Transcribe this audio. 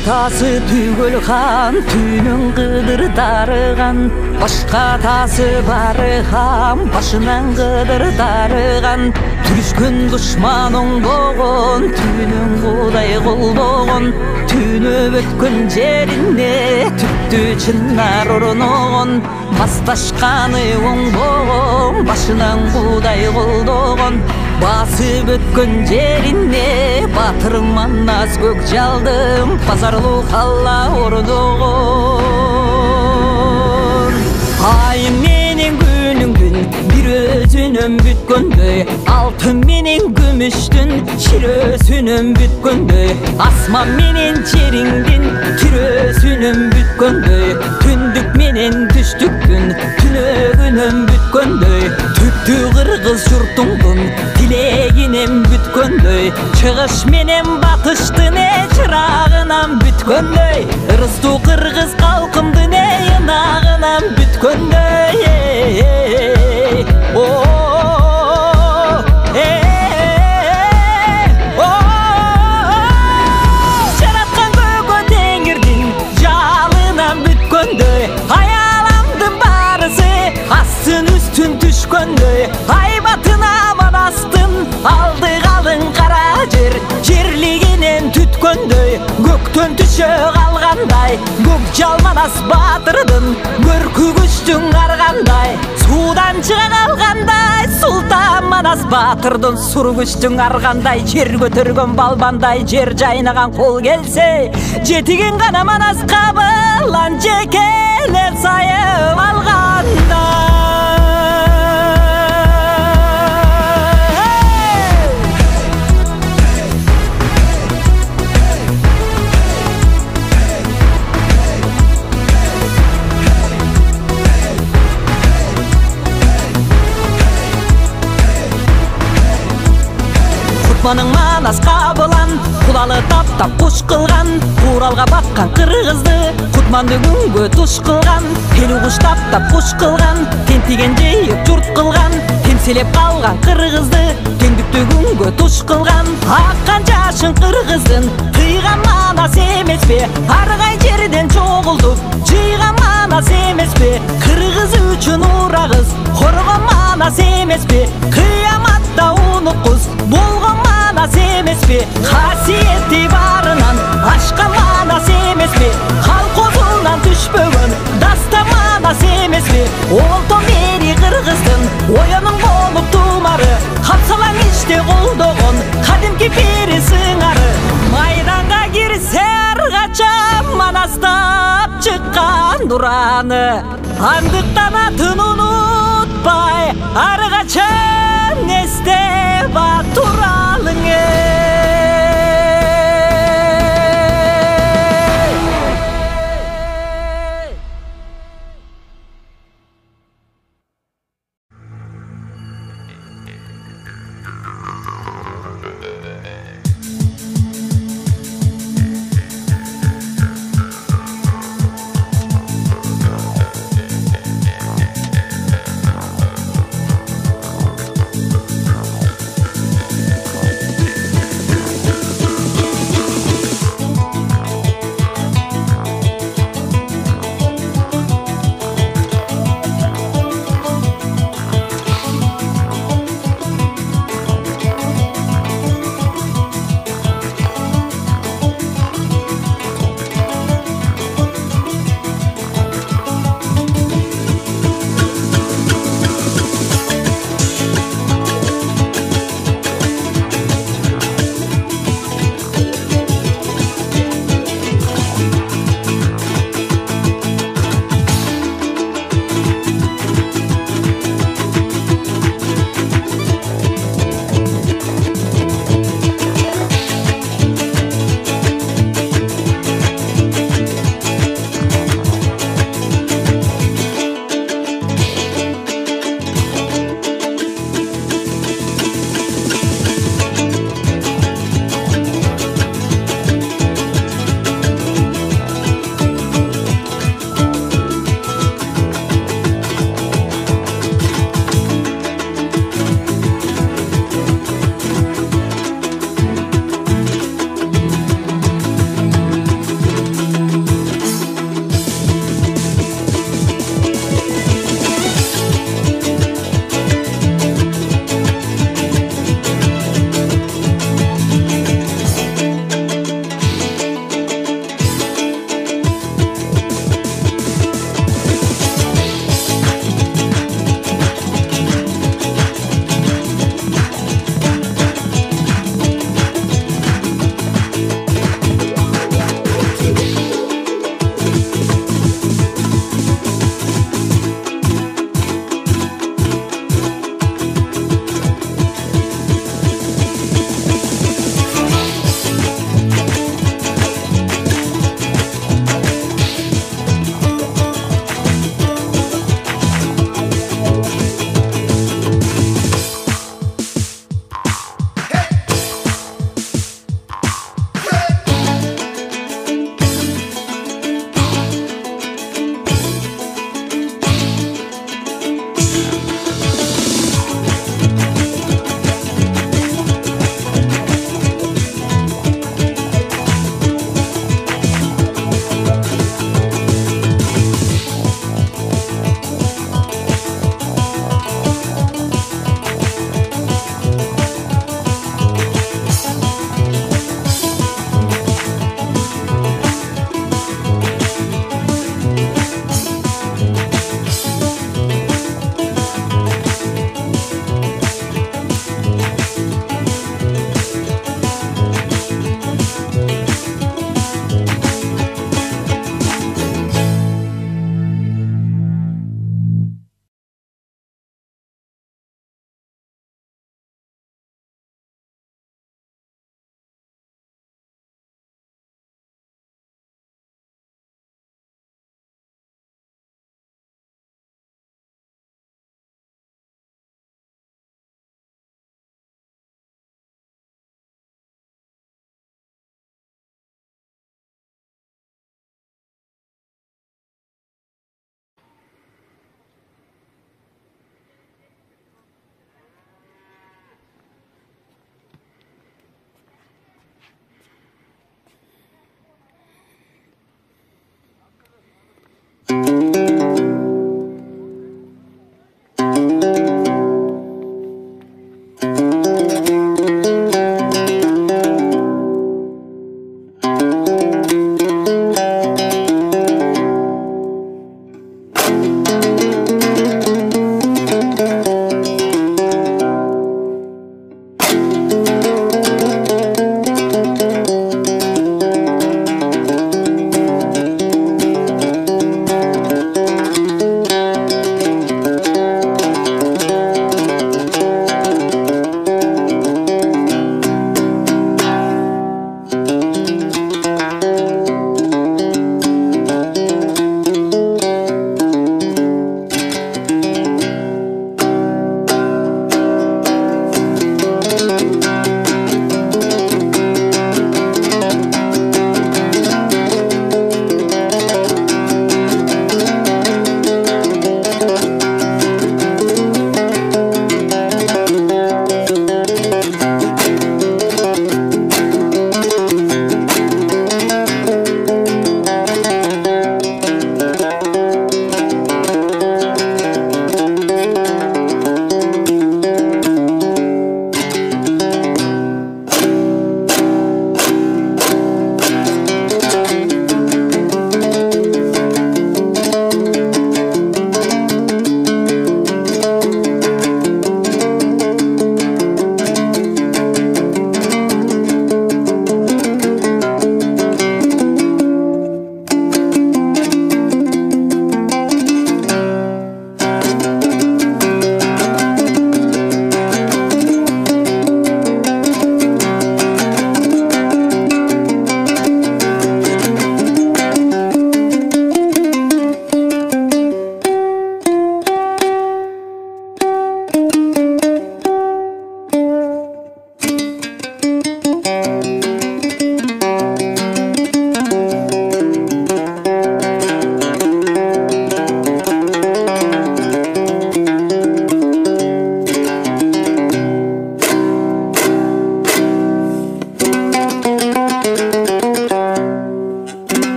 Атасы түгел-хан, түнің қыдыр дарыған, башқа атасы бары хам, башынан қыдыр дарыған. Түрішкен дұшман оңдоғын, түнің құдай қолдоғын, түніп өткен жеріне түтті чынар ұрынығын. Басташқаны оңдоғын, башынан құдай қолдоғын, басып өткен жеріне батырым манас көк жалдым, базарлы қалла ордоғын. Айым менен күніңдің бір өзінім бүткөндөй, алтын менен күміштің ширөсінім бүткөндөй, асман менен жеріңдің түрөсінім бүткөндөй, түндік менен түштіктің түнөгінім бүткөндөй, түпті қырғыз жұртыңдың тілегінем бүткөндөй, шығыш менен батыштың чырағынан бүткөндөй, ырысту қырғыз қалқымдың ынағынан бүткөндөй. Жаратқан көкө теңірдің жалынан бүткөндөй, аяламдың барысы астын үстін түшкөндөй, айбатын аманастын алды қалың қара жер, жерлігінен түткөндөй, көктен түшө қалғандай, көк жалманас батырдың көркі күштің арғандай, судан шыға қалғандай, сұлтан манас батырдың сұр күштің арғандай, жер көтірген балбандай, жер жайнаған қол келсе, жетіген ғана манас қабылан жекелер сайып алғандай. Құтманың манас қабылан, құлалы таптап құш қылған, Құралға батқан қырғызды, Құтманды күнге тұш қылған, Келу құш таптап құш қылған, тентеген жейіп жұрт қылған, темселеп қалған қырғызды, теңдікті күнге тұш қылған, аққан жашын қырғыздың, қиған манас емес пе, арғай жерден жоғылдып, жиған манас емес пе, қырғыз үшін урағыз, қорған манас емес пе, қияматта ұныққыз, болған манас емес пе, қасиетті барынан ашқан манас емес пе, қалқозынан түшпөгін даста манас емес пе, олтон бері қырғыздың ойының болып тумары, қапсалаң іште қолдоғын қадимки пері сыңары, майданға кірсе арғача манастап шыққан нұраны, аңдықтан атын ұнытпай арғача несте бар туралыңы.